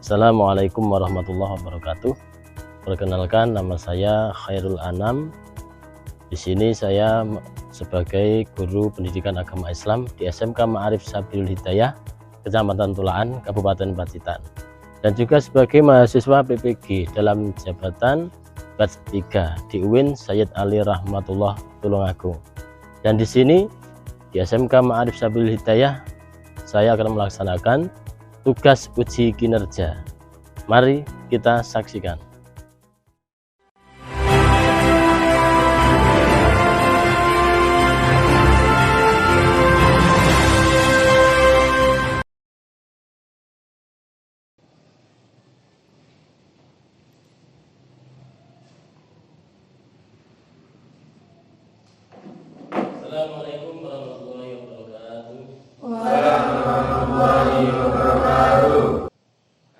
Assalamualaikum warahmatullahi wabarakatuh. Perkenalkan, nama saya Khairul Anam. Di sini saya sebagai guru pendidikan agama Islam di SMK Ma'arif Sabilul Hidayah, Kecamatan Tulaan, Kabupaten Pacitan, dan juga sebagai mahasiswa PPG dalam jabatan batch 3 di UIN Sayyid Ali Rahmatullah Tulungagung. Dan di sini di SMK Ma'arif Sabilul Hidayah saya akan melaksanakan tugas uji kinerja. Mari kita saksikan. Assalamualaikum warahmatullahi wabarakatuh. Warahmatullahi wabarakatuh.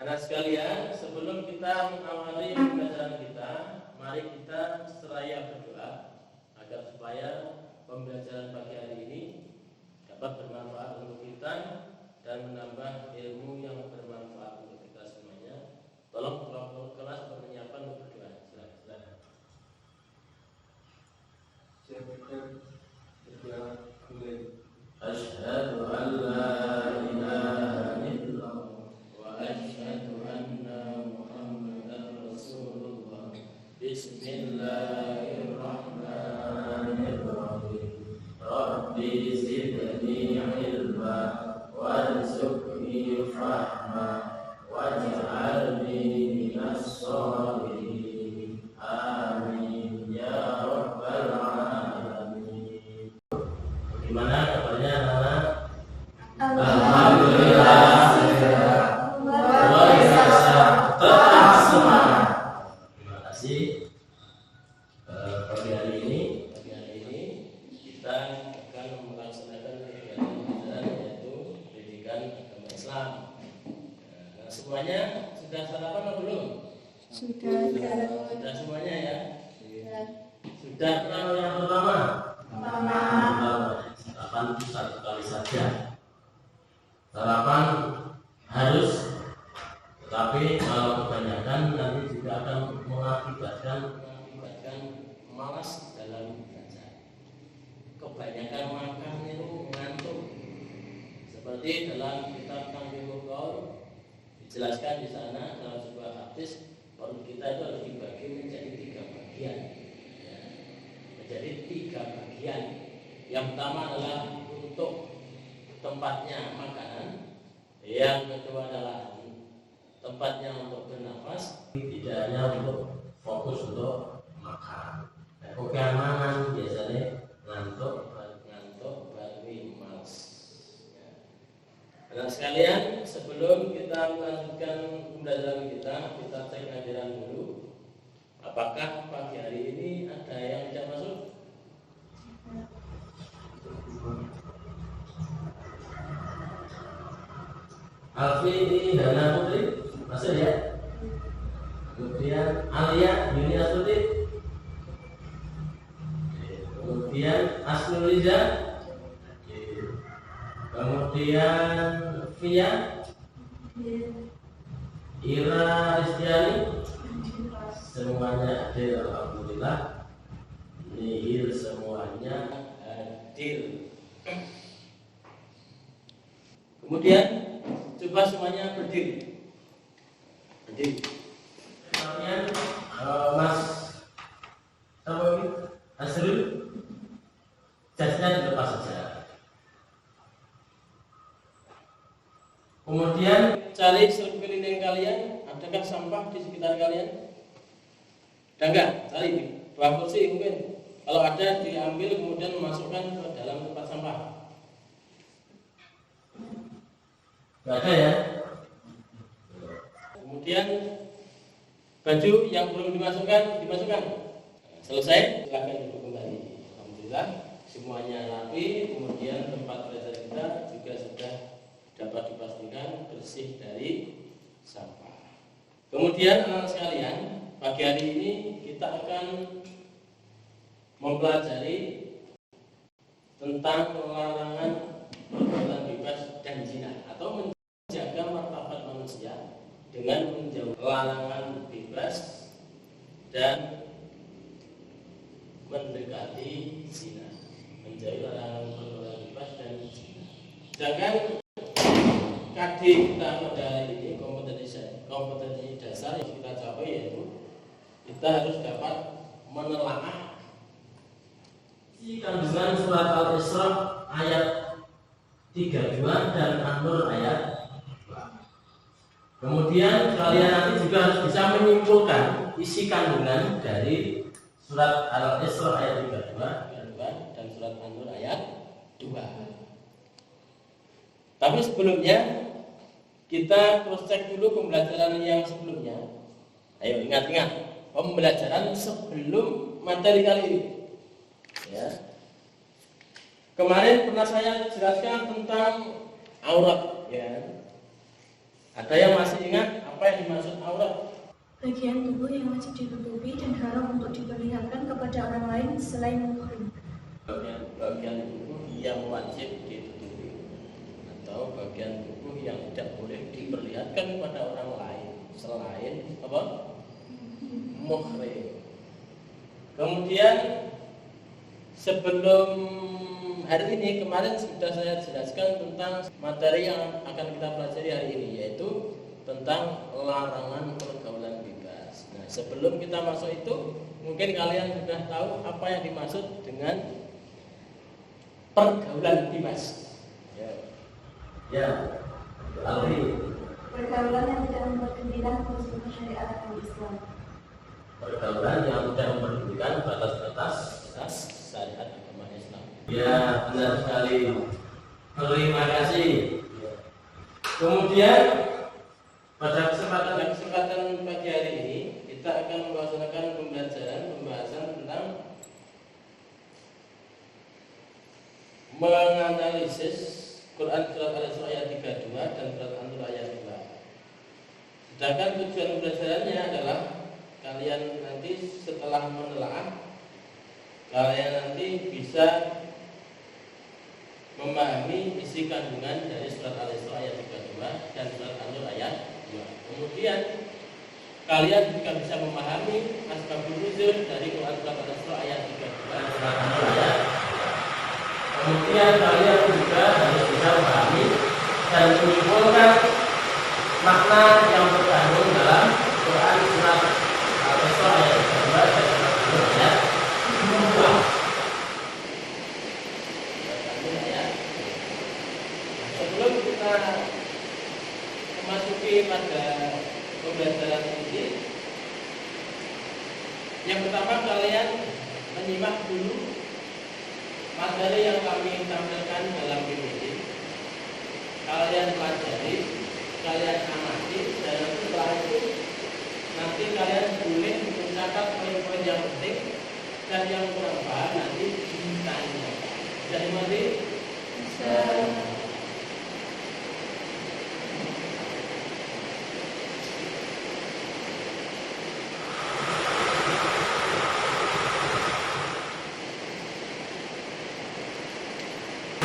Anak sekalian, sebelum kita mengawali pembelajaran kita, mari kita seraya berdoa agar supaya pembelajaran pagi hari ini dapat bermanfaat untuk kita dan menambah ilmu yang bermanfaat untuk kita semuanya. Tolong kelas persiapan untuk berdoa. Silakan. Asyhadu an la ilaha illallah wa asyhadu anna Muhammadar Rasulullah. Bismillahirrahmanirrahim. Rabbi zidni ilma warzuqni fahma waj'alni minas sholihin. Amin ya rabbal alamin. Gimana kabarnya anak-anak? Alhamdulillah sehat. Luar biasa, tetap semangat. Terima kasih. Pagi hari ini kita akan melaksanakan kegiatan pembelajaran yaitu pendidikan agama Islam. Nah, semuanya sudah sarapan atau belum? Sudah semuanya ya? Sudah tahu yang pertama? Sarapan itu satu kali saja. Sarapan harus, tetapi kalau kebanyakan nanti juga akan mengakibatkan malas dalam belajar. Kebanyakan makan itu ngantuk. Seperti dalam kitab Tanbihul Qaul dijelaskan di sana dalam sebuah hadis, perut kita itu harus dibagi menjadi 3 bagian. Ya, menjadi 3 bagian. Yang pertama adalah untuk tempatnya makanan, yang kedua adalah tempatnya untuk bernafas, tidak hanya untuk fokus untuk makan. Oke, mangan biasanya ngantuk baru males. Anak sekalian, sebelum kita melanjutkan pembelajaran kita cek hadiran dulu. Apakah pagi hari ini ada yang tidak masuk? Alfi Dana Putri masuk ya. Kemudian Alia Yuni Astuti. Kemudian Asnuliza. Kemudian Via. Ira Istiani. Semuanya hadir, alhamdulillah. Nihil semuanya hadir. Kemudian coba semuanya berdiri. Kemudian Mas Asrul, jasnya dilepas saja. Kemudian cari sekeliling kalian, adakah sampah di sekitar kalian? Ada enggak? Cari 2 kursi mungkin. Kalau ada diambil kemudian memasukkan ke dalam tempat sampah. Enggak ada ya? Kemudian baju yang belum dimasukkan. Selesai, silakan duduk kembali. Alhamdulillah semuanya rapi. Kemudian tempat belajar kita juga sudah dapat dipastikan bersih dari sampah. Kemudian anak sekalian, pagi hari ini kita akan mempelajari tentang larangan perbuatan bebas dan zina atau menjaga martabat manusia dengan menjauhi larangan bebas dan mendekati zina, menjauhi larangan pergaulan bebas dan zina. Sedangkan KD kita pada ini kompetensi dasar yang kita capai yaitu kita harus dapat menelaah isi kandungan surat Al-Isra ayat 32 dan An-Nur ayat 2. Kemudian kalian nanti juga harus bisa menyimpulkan isi kandungan dari surat Al-Isra ayat 32 dan surat An-Nur ayat 2. Tapi sebelumnya kita cross check dulu pembelajaran yang sebelumnya. Ayo ingat-ingat pembelajaran sebelum materi kali ini. Ya. Kemarin pernah saya jelaskan tentang aurat, ya. Ada yang masih ingat apa yang dimaksud aurat? Bagian tubuh yang wajib ditutupi dan haram untuk diperlihatkan kepada orang lain selain muhrim. Bagian tubuh yang wajib ditutupi atau bagian tubuh yang tidak boleh diperlihatkan kepada orang lain selain apa? Muhrim. Kemudian sebelum hari ini kemarin sudah saya jelaskan tentang materi yang akan kita pelajari hari ini, yaitu tentang larangan pergaulan bebas. Nah, sebelum kita masuk itu, mungkin kalian sudah tahu apa yang dimaksud dengan pergaulan bebas. Ya, Alri. Pergaulan yang tidak memperkenalkan khusus syariat Islam. Pergaulan yang tidak memperdulikan batas-batas syariat agama Islam. Ya, benar sekali. Terima kasih. Kemudian pada kesempatan pagi hari ini kita akan melaksanakan pembahasan tentang menganalisis Quran surat Al-Isra ayat 32 dan surat An-Nur ayat 2. Sedangkan tujuan pembelajarannya adalah kalian nanti setelah menelaah, kalian nanti bisa memahami isi kandungan dari surat Al-Isra ayat 32 dan surat An-Nur ayat 2. Kemudian kalian juga bisa memahami asbabun nuzul dari Quran surat Al-Isra ayat 32 dan surat An-Nur ayat 2. Kemudian kalian juga harus bisa memahami dan menyimpulkan makna yang terkandung dalam Quran surat Al-Isra ayat 32 dan surat An-Nur ayat 2. Sebelum kita memasuki pada pembelajaran ini, yang pertama kalian menyimak dulu materi yang kami tampilkan dalam PPT. Kalian pelajari, kalian amati, dan setelah itu nanti kalian boleh mencatat poin-poin yang penting dan yang kurang paham nanti ditanya. Jadi mari bisa.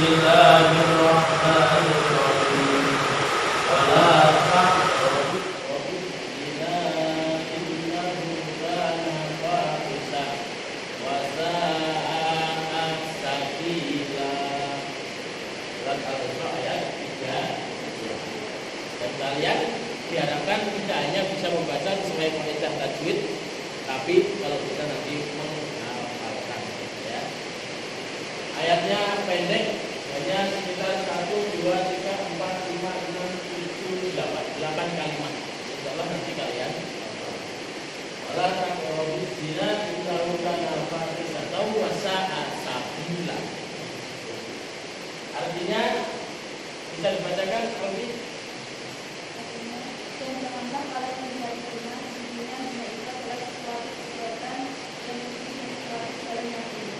Bismillahirrahmanirrahim. Wala taqrabu zina innahu kana fahisha wa sa'a sabila. Surat Al-Isra ayat 3. Dan kalian diharapkan tidak hanya bisa membaca sesuai kaidah tajwid, tapi kalau bisa nanti menghafalkan, ya. Ayatnya pendek, hanya sekitar 1, 2, 3, 4, 5, 6, 7, 8 kalimat. Insyaallah nanti kalian wala taqrabu zina innahu kana fahishatan wa sa'a sabila. Artinya bisa dibacakan Alfi? Dan janganlah kalian membuat zina sesungguhnya zina itu adalah sesuatu kejahatan dan sesuatu saling menyakiti.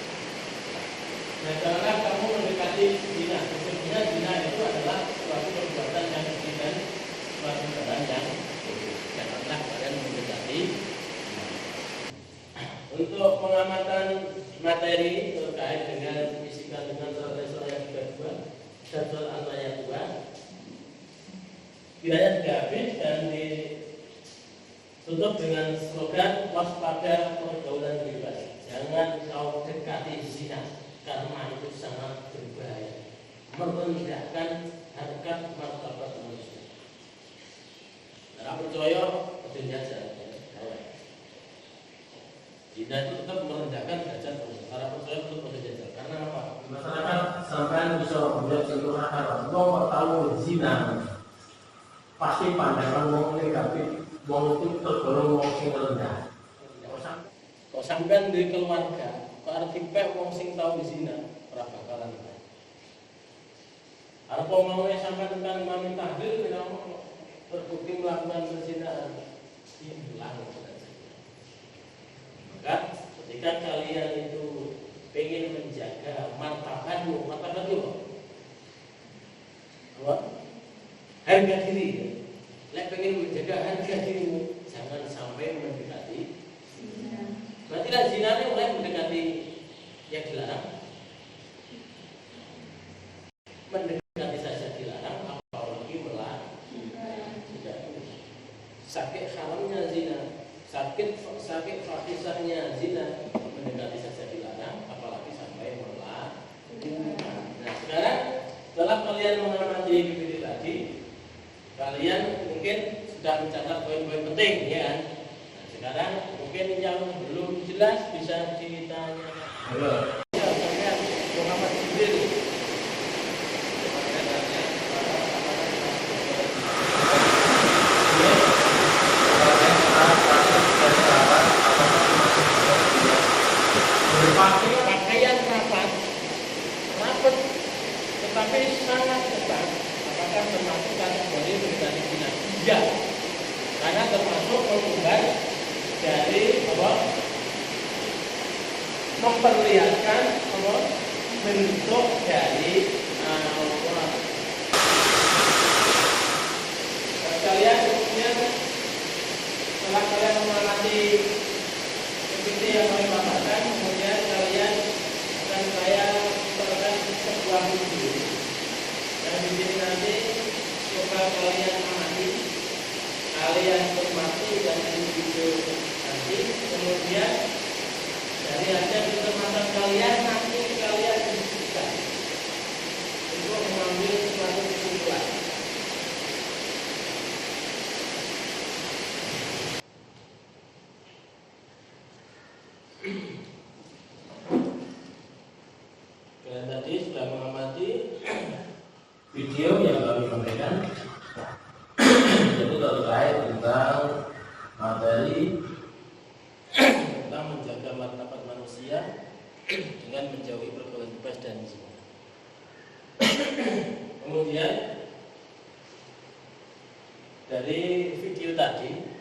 Nah, janganlah kamu mendekati zina. Sesungguhnya zina itu adalah suatu perbuatan yang keji dan suatu perbuatan yang buruk. Janganlah kalian mendekati zina. Untuk pengamatan materi terkait dengan isi kandungan surat Al-Isra ayat 32 dan surat An-Nur ayat 2, kiranya sudah habis dan Tutup dengan slogan waspada pergaulan bebas. Jangan kau dekati zina karena itu sangat berbahaya, merendahkan harkat martabat manusia. Nah, percaya dunia saja. Zina itu tetap merendahkan derajat manusia. Para percaya tetap berjajal. Karena apa? Masyarakat sampai bisa melihat contoh akal. Kalau tahu zina, pasti pandangan wong negatif, wong itu tergolong wong sing rendah. Kok sampean di keluarga, kok arti pek wong sing tau di zina, ora bakalan baik. Apa maunya sampai tentang imam tahlil, memang terbukti melakukan perzinahan, hilang. Maka ketika kalian itu pengen menjaga martabatmu apa? Harga diri. Lek pengen menjaga harga dirimu, jangan sampai mendekati zina. Berarti lah zina ini mulai mendekati yang dilarang. Mendekati saja dilarang, apalagi melarang. Sakit haramnya zina, sakit fahisahnya zina, mendekati saja dilarang, apalagi sampai melarang. Nah sekarang setelah kalian mengamati ini tadi, kalian mungkin sudah mencatat poin-poin penting, ya kan? Nah, sekarang mungkin yang belum jelas bisa ditanya. Halo. Ya, saya Muhammad Jibril. Pakaian rapat, tetapi sangat ketat. Apakah termasuk kategori mendekati zina? Iya, karena termasuk mengubah dari apa? Memperlihatkan apa? Bentuk dari orang. Kalian kemudian setelah kalian mengamati seperti yang kami paparkan, kemudian kalian akan saya berikan sebuah video. Dan di sini nanti coba kalian amati, kalian cermati dari video nanti, kemudian dari hasil pencermatan kalian nanti kalian diskusikan untuk mengambil suatu kesimpulan. Kalian tadi sudah mengamati Video yang kami sampaikan itu terkait tentang materi tentang menjaga martabat manusia dengan menjauhi pergaulan bebas dan zina. Kemudian dari video tadi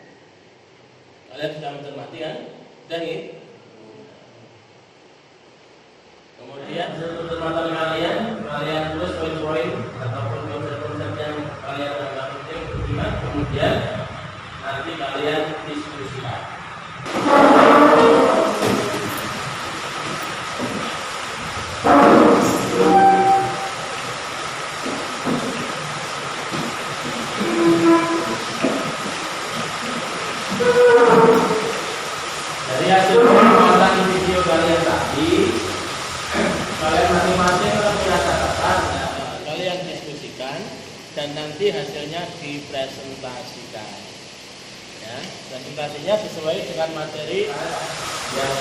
kalian sudah mencermati kan? Dan ini kemudian kesempatan kalian tulis poin-poin ataupun konsep-konsep yang kalian anggap penting untuk dibahas. Kemudian nanti kalian diskusikan. Dari hasil pengamatan video kalian tadi, kalian masing-masing punya catatan. kalian diskusikan dan nanti hasilnya dipresentasikan. Ya, presentasinya sesuai dengan materi yang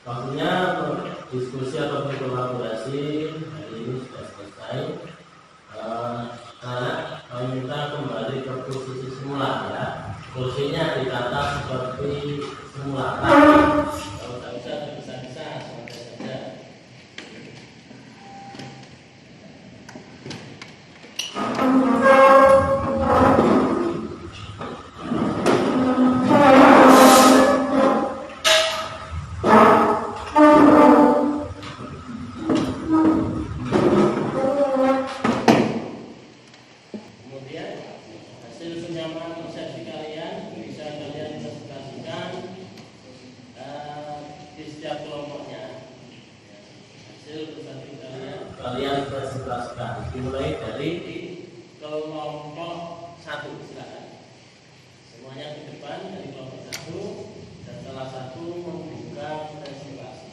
waktunya diskusi atau kolaborasi hari ini sudah selesai. Karena kami minta kembali ke posisi semula ya. Kursinya ditata seperti semula. kalau tak usah bisa santai saja. di setiap kelompoknya. Hasil bersatu kalian presentasikan. Dimulai dari kelompok 1, silakan. Semuanya ke depan dari kelompok 1 dan salah satu membuka presentasi.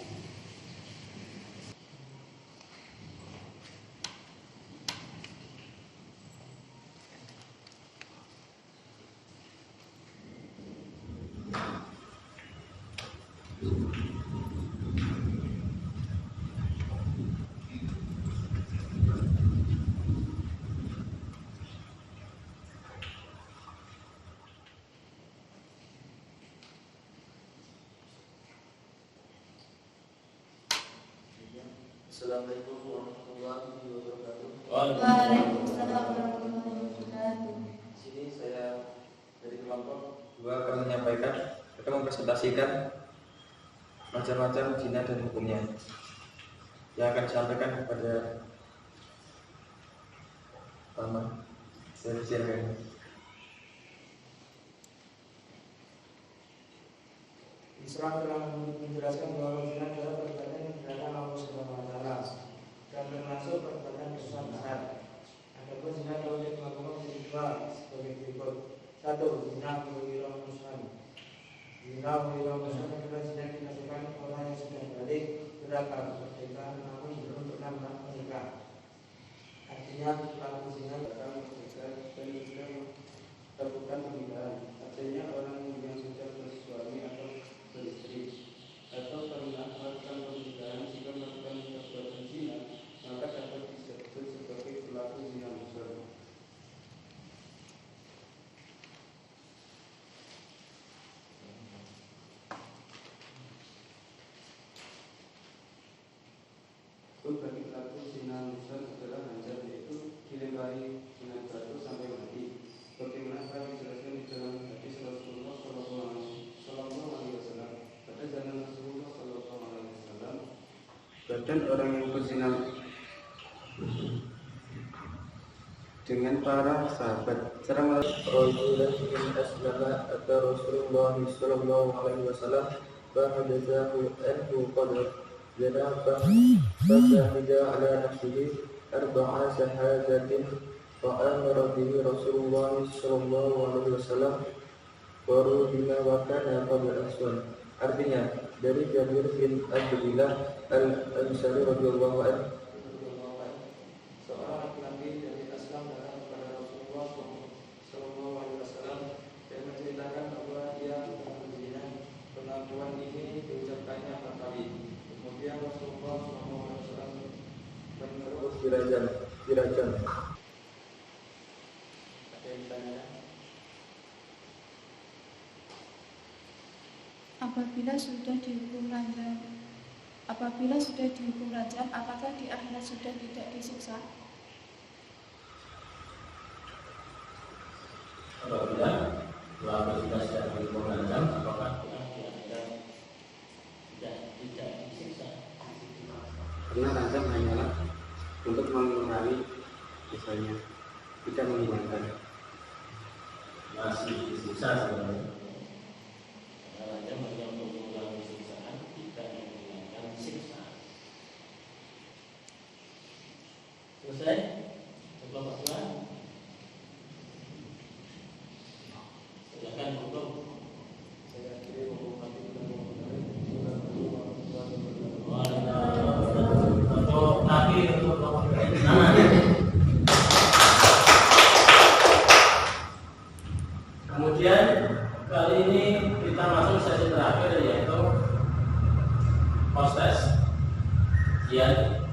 Assalamualaikum warahmatullahi wabarakatuh. Waalaikumsalam warahmatullahi wabarakatuh. Di sini saya dari kelompok 2 akan menyampaikan atau mempresentasikan macam-macam zina dan hukumnya yang akan disampaikan kepada Paman dari Cirebon. Islam telah menjelaskan bahwa zina adalah perbuatan yang dilakukan Allah Subhanahu wa taala dan termasuk perbuatan dosa besar. Adapun zina dapat dilakukan menjadi 2 sebagai berikut. 1. Zina wira muslim. Zina wira muslim adalah zina yang dilakukan orang yang sudah balik berakal merdeka namun belum pernah menikah. Artinya pelaku zina akan merdeka dan sudah melakukan pernikahan. Artinya orang yang sudah bersuami atau beristri atau pernah melakukan pernikahan jika melakukan perbuatan zina maka dapat disebut sebagai pelaku zina besar. Bagi pelaku zina besar adalah hancur, yaitu dilempari dengan batu sampai mati. Bagaimana telah dijelaskan di dalam hadis Rasulullah Sallallahu Alaihi Wasallam. Pada zaman Rasulullah Sallallahu Alaihi Wasallam, badan orang yang berzina dengan para sahabat serang Rasulullah bin Aslama atau Rasulullah Sallallahu Alaihi Wasallam bahadazahu anhu qadar zina fasahida ala nafsihi arba'a sahadatin fa'amara bihi Rasulullah Sallallahu Alaihi Wasallam baru bina wakana qabla aswan. Artinya dari Jabir bin Abdullah al-Ansari radhiyallahu anhu, seorang laki-laki dari Aslam datang kepada Rasulullah Sallallahu Alaihi Wasallam dan menceritakan bahwa dia telah berzina. Pengakuan ini diucapkannya 4 kali. Kemudian Rasulullah Sallallahu Alaihi Wasallam menyuruh dirajam. ada yang tanya. Apabila sudah dihukum rajam, apakah di akhirat sudah tidak disiksa? Apabila pelaku sudah dihukum rajam, apakah di akhirat tidak disiksa? Karena rajam hanyalah untuk mengurangi, misalnya tidak menghilangkan. masih disiksa sebenarnya? Raja hanya untuk mengurangi siksaan, tidak menghilangkan siksaan. Selesai? Kelompok 2. Silakan untuk Saya akhiri menghormati Untuk kaki untuk tangan. Kemudian kali ini kita masuk sesi terakhir, yaitu proses ujian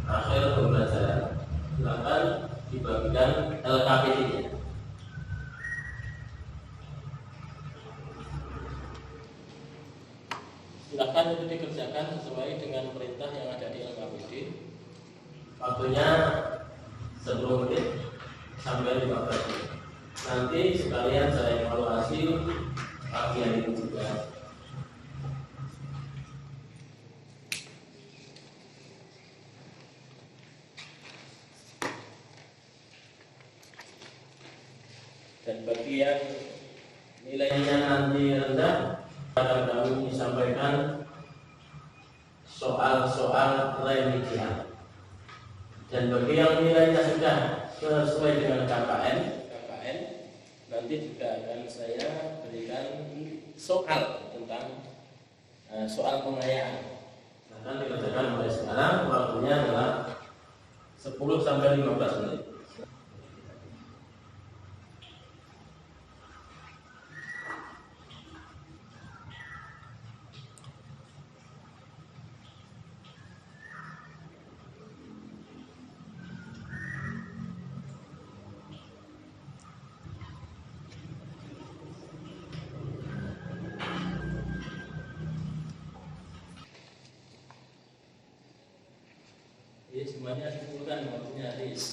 akhir pembelajaran. Silakan dibagikan LKPD-nya. Silakan itu dikerjakan sesuai dengan perintah yang ada di LKPD. Waktunya 10 menit sampai 15 menit. Nanti sekalian saya evaluasi bagian ini juga. Dan bagi yang nilainya nanti rendah, akan kami sampaikan soal-soal remedial. Dan bagi yang nilainya sudah sesuai dengan KKN, nanti juga akan saya berikan soal tentang soal pengayaan. Akan dikerjakan mulai sekarang, waktunya adalah 10 sampai 15 menit. Jadi semuanya dikumpulkan waktunya habis.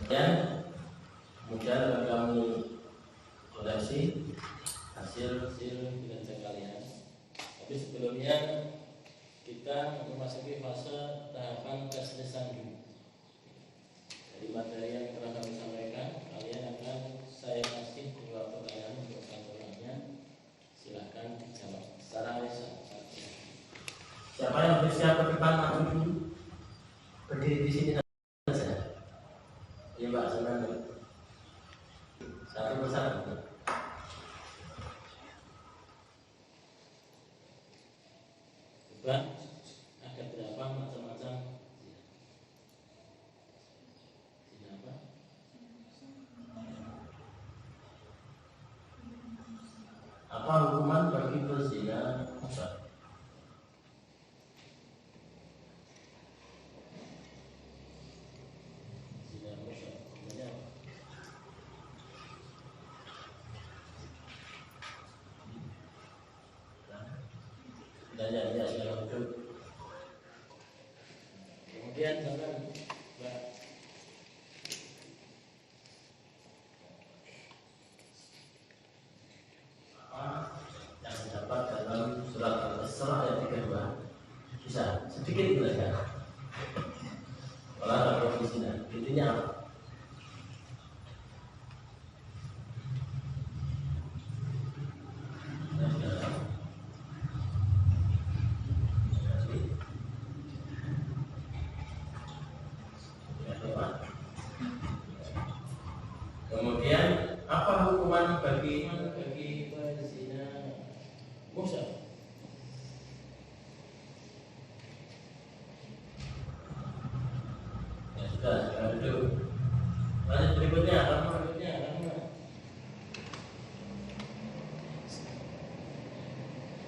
Ya, kemudian kami koleksi hasil kinerja kalian. Tapi sebelumnya kita memasuki fase tahapan tes lisan dulu. Dari materi yang telah kami sampaikan, kalian akan saya kasih 2 pertanyaan untuk sampelnya. Silahkan dijawab secara lisan. Siapa yang bersiap ke depan maju dulu? Berdiri di sini saja. Iya Mbak, senang. Satu persatu. Coba ada berapa macam-macam zina apa? Apa hukuman bagi berzina musyrik? Zina musyrik hukumnya apa? Ya, silakan duduk. Kemudian jangan Mbak. Apa yang terdapat dalam surat Al-Isra ayat 32? Bisa sedikit belajar. Olah profesional. Intinya apa? Kemudian apa hukuman bagi pezina musyrik? Ya sudah, sekarang duduk. Lanjut berikutnya,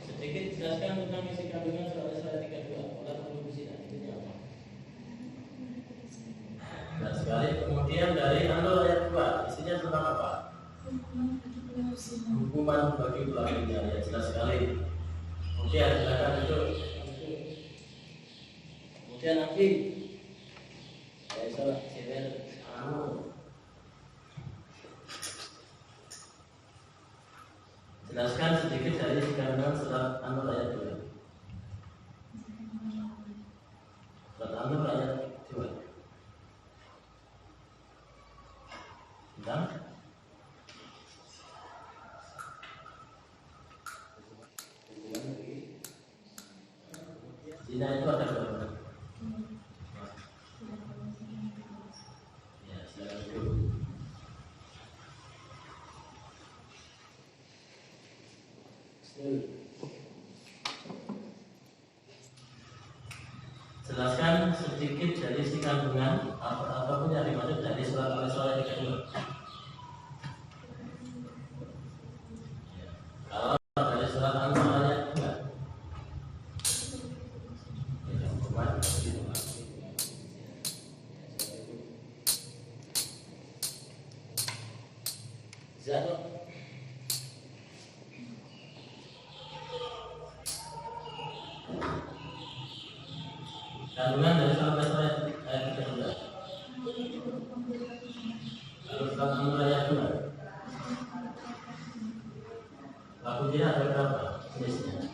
sedikit jelaskan tentang isi kandungan surat Al-Isra 32. Olah pezina intinya apa? Nah, sekali kemudian dari An-Nur ayat 2, isinya tentang apa? Hukuman bagi pelakunya, ya jelas sekali. Kemudian silakan duduk. Kemudian nanti ya salah siwer jelaskan sedikit dari isi kandungan surat An-Nur ayat 2. Surat An-Nur ayat 2. Tentang zina itu ada berapa? Ya, silakan dulu. Jelaskan sedikit dari isi kandungan apapun yang dimaksud dari surat Al-Isra ayat 32. Kalau dari surat An-Nur ayat 2, kandungan dari surat Al-Isra ayat 32. Lalu surat An-Nur ayat 2. Laku zina ada berapa jenisnya?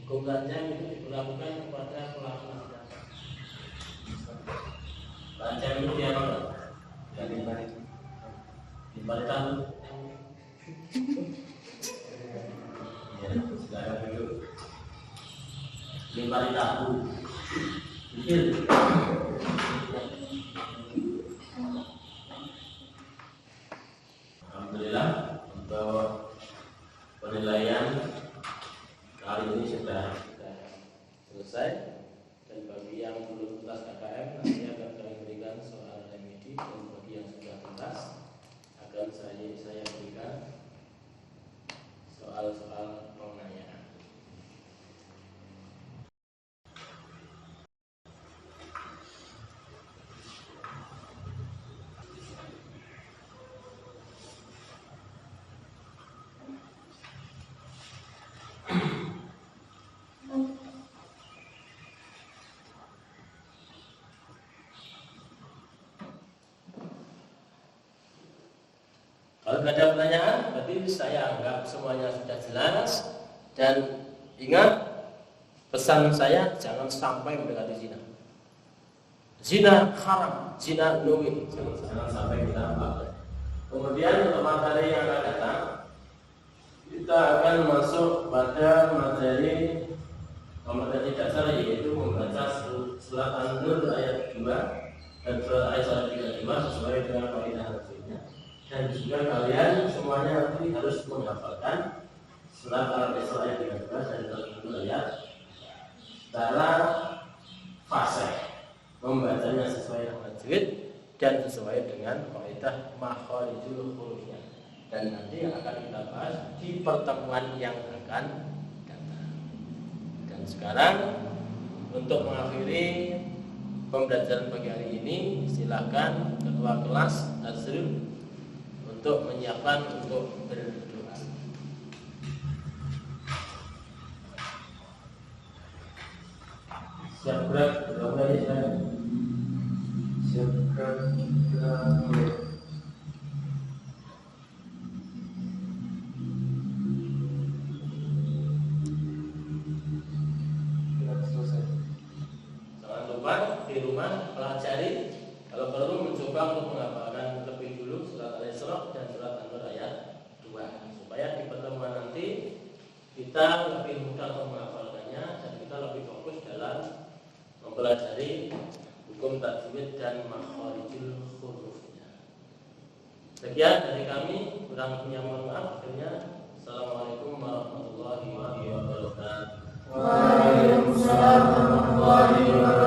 Hukum rancang itu diberlakukan kepada pelaku kejahatan. Rancang itu dia apa? Di balik tahu. Ya, silakan duduk. Di balik tahu. Pikir. Alhamdulillah untuk penilaian kali ini sudah selesai, dan bagi yang belum tuntas KKM nanti akan kami berikan soal remedi, dan bagi yang sudah tuntas akan saya berikan soal-soal penganiayaan. Kalau tidak ada pertanyaan, berarti saya anggap semuanya sudah jelas. Dan ingat, pesan saya jangan sampai mendekati zina. Zina haram, zina nuwi, jangan sampai kita pakai. Kemudian untuk materi yang akan datang, kita akan masuk pada materi dasar, yaitu membaca surat An-Nur ayat 2 dan surat ayat 32 sesuai dengan kaidah hadisnya. Dan juga kalian semuanya nanti harus menghafalkan surat Al-Isra ayat 13 dan Al-Qur'an ayat secara fasih, membacanya sesuai dengan tajwid dan sesuai dengan kaidah makharijul hurufnya. Dan nanti akan kita bahas di pertemuan yang akan datang. Dan sekarang untuk mengakhiri pembelajaran pagi hari ini, silakan ketua kelas Azrul untuk menyiapkan untuk berdoa. Siap gerak, berdoa ya saya. Siap gerak. Jangan lupa di rumah pelajari, kalau perlu mencoba untuk menghafalkan lebih dulu surat Al-Isra dan surat An-Nur ayat 2, supaya di pertemuan nanti kita lebih mudah untuk menghafalkannya dan kita lebih fokus dalam mempelajari hukum tajwid dan makharijul hurufnya. Sekian dari kami, kurang lebihnya mohon maaf. Akhirnya, Assalamualaikum warahmatullahi wabarakatuh. Waalaikumsalam warahmatullahi wabarakatuh.